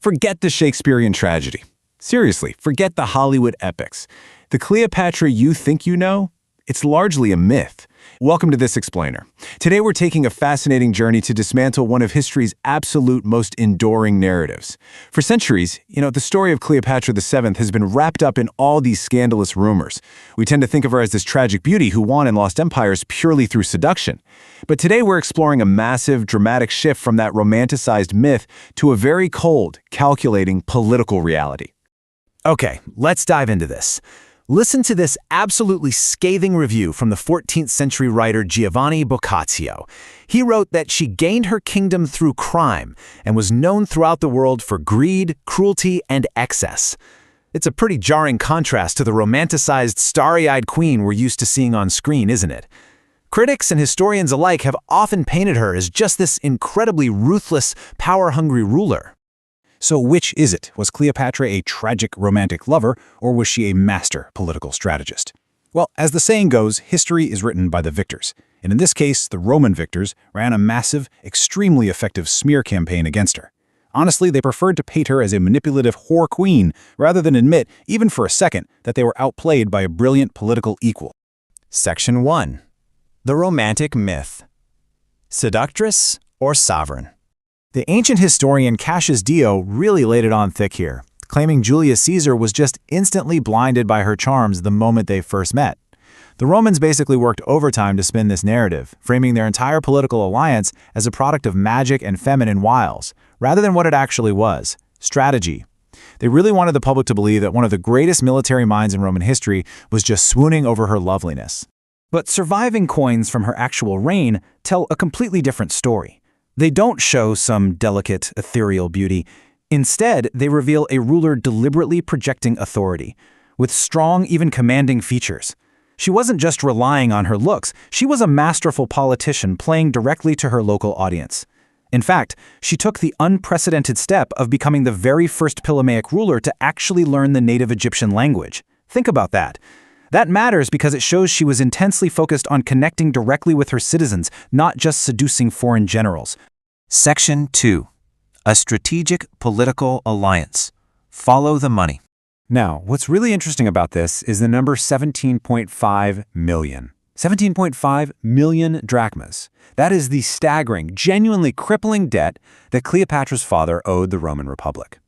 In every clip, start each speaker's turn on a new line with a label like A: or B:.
A: Forget the Shakespearean tragedy. Seriously, forget the Hollywood epics. The Cleopatra you think you know? It's largely a myth. Welcome to This Explainer. Today we're taking a fascinating journey to dismantle one of history's absolute most enduring narratives. For centuries, the story of Cleopatra VII has been wrapped up in all these scandalous rumors. We tend to think of her as this tragic beauty who won and lost empires purely through seduction. But today we're exploring a massive, dramatic shift from that romanticized myth to a very cold, calculating political reality.
B: Okay, let's dive into this. Listen to this absolutely scathing review from the 14th century writer Giovanni Boccaccio. He wrote that she gained her kingdom through crime and was known throughout the world for greed, cruelty, and excess. It's a pretty jarring contrast to the romanticized, starry-eyed queen we're used to seeing on screen, isn't it? Critics and historians alike have often painted her as just this incredibly ruthless, power-hungry ruler.
C: So which is it? Was Cleopatra a tragic romantic lover, or was she a master political strategist? Well, as the saying goes, history is written by the victors. And in this case, the Roman victors ran a massive, extremely effective smear campaign against her. Honestly, they preferred to paint her as a manipulative whore queen, rather than admit, even for a second, that they were outplayed by a brilliant political equal.
B: Section 1. The Romantic Myth. Seductress or sovereign? The ancient historian Cassius Dio really laid it on thick here, claiming Julius Caesar was just instantly blinded by her charms the moment they first met. The Romans basically worked overtime to spin this narrative, framing their entire political alliance as a product of magic and feminine wiles, rather than what it actually was: strategy. They really wanted the public to believe that one of the greatest military minds in Roman history was just swooning over her loveliness. But surviving coins from her actual reign tell a completely different story. They don't show some delicate, ethereal beauty. Instead, they reveal a ruler deliberately projecting authority, with strong, even commanding features. She wasn't just relying on her looks, she was a masterful politician playing directly to her local audience. In fact, she took the unprecedented step of becoming the very first Ptolemaic ruler to actually learn the native Egyptian language. Think about that. That matters because it shows she was intensely focused on connecting directly with her citizens, not just seducing foreign generals. Section 2. A Strategic Political Alliance. Follow the money.
C: Now, what's really interesting about this is the number 17.5 million. 17.5 million drachmas. That is the staggering, genuinely crippling debt that Cleopatra's father owed the Roman Republic.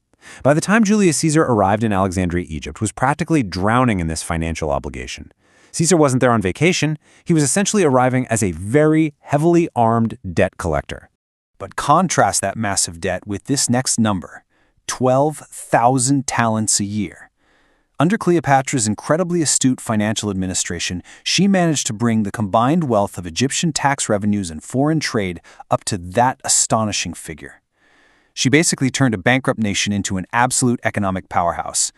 C: By the time Julius Caesar arrived in Alexandria, Egypt was practically drowning in this financial obligation. Caesar wasn't there on vacation. He was essentially arriving as a very heavily armed debt collector. But contrast that massive debt with this next number: 12,000 talents a year. Under Cleopatra's incredibly astute financial administration, she managed to bring the combined wealth of Egyptian tax revenues and foreign trade up to that astonishing figure. She basically turned a bankrupt nation into an absolute economic powerhouse.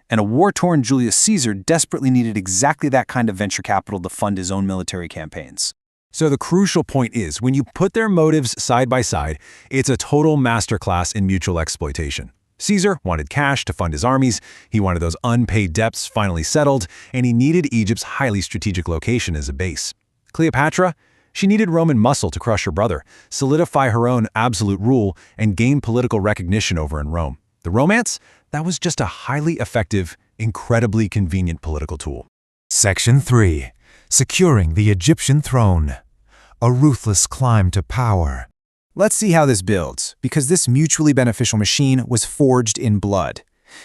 C: And a war-torn Julius Caesar desperately needed exactly that kind of venture capital to fund his own military campaigns.
A: So the crucial point is, when you put their motives side by side, it's a total masterclass in mutual exploitation. Caesar wanted cash to fund his armies, he wanted those unpaid debts finally settled, and he needed Egypt's highly strategic location as a base. Cleopatra? She needed Roman muscle to crush her brother, solidify her own absolute rule, and gain political recognition over in Rome. The romance? That was just a highly effective, incredibly convenient political tool.
D: Section 3. Securing the Egyptian throne. A ruthless climb to power.
B: Let's see how this builds, because this mutually beneficial machine was forged in blood.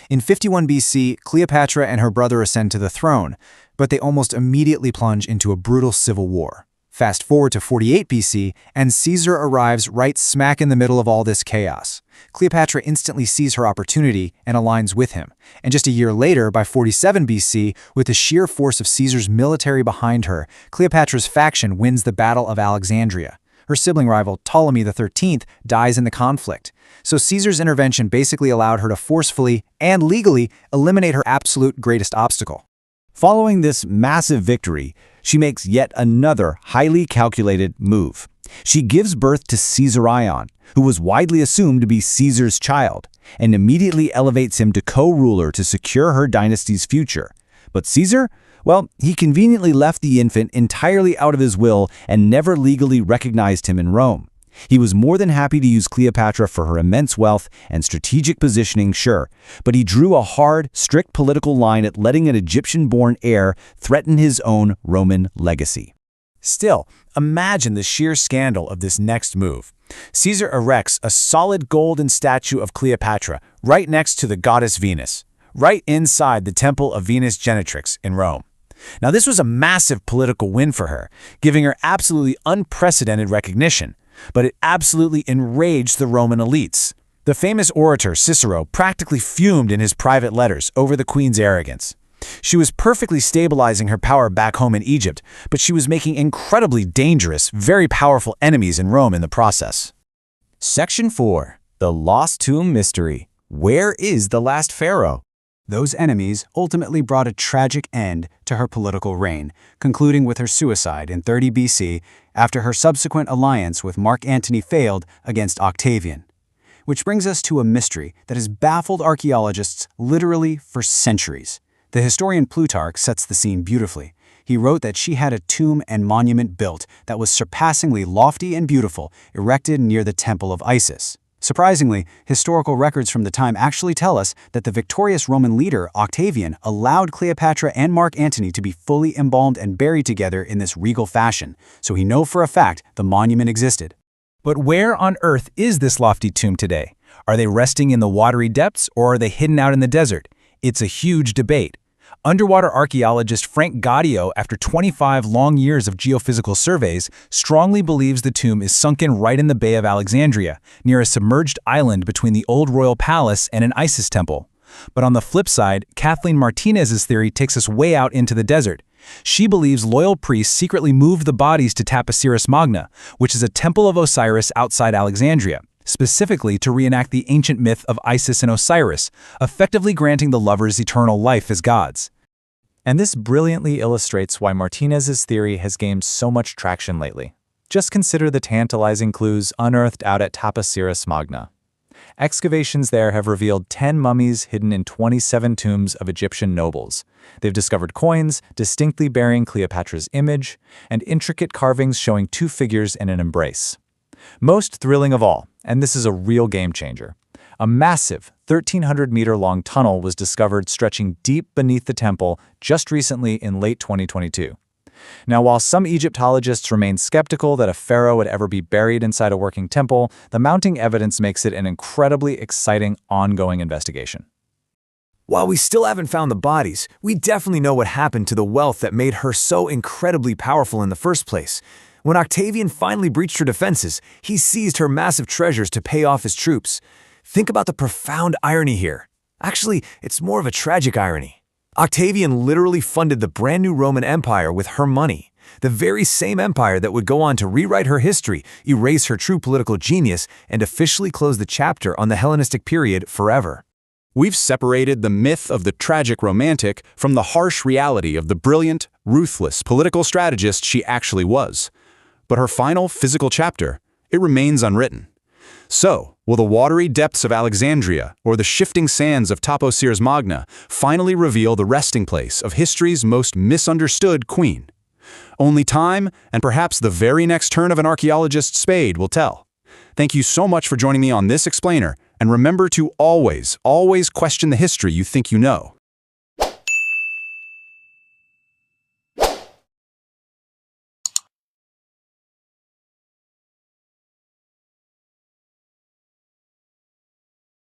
B: In 51 BC, Cleopatra and her brother ascend to the throne, but they almost immediately plunge into a brutal civil war. Fast forward to 48 BC, and Caesar arrives right smack in the middle of all this chaos. Cleopatra instantly sees her opportunity and aligns with him. And just a year later, by 47 BC, with the sheer force of Caesar's military behind her, Cleopatra's faction wins the Battle of Alexandria. Her sibling rival, Ptolemy XIII, dies in the conflict. So Caesar's intervention basically allowed her to forcefully and legally eliminate her absolute greatest obstacle.
C: Following this massive victory, she makes yet another highly calculated move. She gives birth to Caesarion, who was widely assumed to be Caesar's child, and immediately elevates him to co-ruler to secure her dynasty's future. But Caesar? Well, he conveniently left the infant entirely out of his will and never legally recognized him in Rome.
B: He was more than happy to use Cleopatra for her immense wealth and strategic positioning, sure, but he drew a hard, strict political line at letting an Egyptian-born heir threaten his own Roman legacy. Still, imagine the sheer scandal of this next move. Caesar erects a solid golden statue of Cleopatra right next to the goddess Venus, right inside the Temple of Venus Genetrix in Rome. Now, this was a massive political win for her, giving her absolutely unprecedented recognition, but it absolutely enraged the Roman elites. The famous orator Cicero practically fumed in his private letters over the queen's arrogance. She was perfectly stabilizing her power back home in Egypt, but she was making incredibly dangerous, very powerful enemies in Rome in the process. Section 4. The Lost Tomb Mystery. Where is the last pharaoh? Those enemies ultimately brought a tragic end to her political reign, concluding with her suicide in 30 BC after her subsequent alliance with Mark Antony failed against Octavian. Which brings us to a mystery that has baffled archaeologists literally for centuries. The historian Plutarch sets the scene beautifully. He wrote that she had a tomb and monument built that was surpassingly lofty and beautiful, erected near the temple of Isis. Surprisingly, historical records from the time actually tell us that the victorious Roman leader, Octavian, allowed Cleopatra and Mark Antony to be fully embalmed and buried together in this regal fashion, so he knew for a fact the monument existed.
A: But where on earth is this lofty tomb today? Are they resting in the watery depths or are they hidden out in the desert? It's a huge debate. Underwater archaeologist Frank Gaudio, after 25 long years of geophysical surveys, strongly believes the tomb is sunken right in the Bay of Alexandria, near a submerged island between the old royal palace and an Isis temple. But on the flip side, Kathleen Martinez's theory takes us way out into the desert. She believes loyal priests secretly moved the bodies to Taposiris Magna, which is a temple of Osiris outside Alexandria, specifically to reenact the ancient myth of Isis and Osiris, effectively granting the lovers eternal life as gods.
B: And this brilliantly illustrates why Martinez's theory has gained so much traction lately. Just consider the tantalizing clues unearthed out at Taposiris Magna. Excavations there have revealed 10 mummies hidden in 27 tombs of Egyptian nobles. They've discovered coins, distinctly bearing Cleopatra's image, and intricate carvings showing two figures in an embrace. Most thrilling of all, and this is a real game changer, a massive 1,300-meter-long tunnel was discovered stretching deep beneath the temple just recently in late 2022. Now, while some Egyptologists remain skeptical that a pharaoh would ever be buried inside a working temple, the mounting evidence makes it an incredibly exciting, ongoing investigation.
A: While we still haven't found the bodies, we definitely know what happened to the wealth that made her so incredibly powerful in the first place. When Octavian finally breached her defenses, he seized her massive treasures to pay off his troops. Think about the profound irony here. Actually, it's more of a tragic irony. Octavian literally funded the brand new Roman Empire with her money, the very same empire that would go on to rewrite her history, erase her true political genius, and officially close the chapter on the Hellenistic period forever.
C: We've separated the myth of the tragic romantic from the harsh reality of the brilliant, ruthless political strategist she actually was. But her final physical chapter, it remains unwritten. So, will the watery depths of Alexandria or the shifting sands of Taposiris Magna finally reveal the resting place of history's most misunderstood queen? Only time, and perhaps the very next turn of an archaeologist's spade, will tell. Thank you so much for joining me on this explainer, and remember to always question the history you think you know.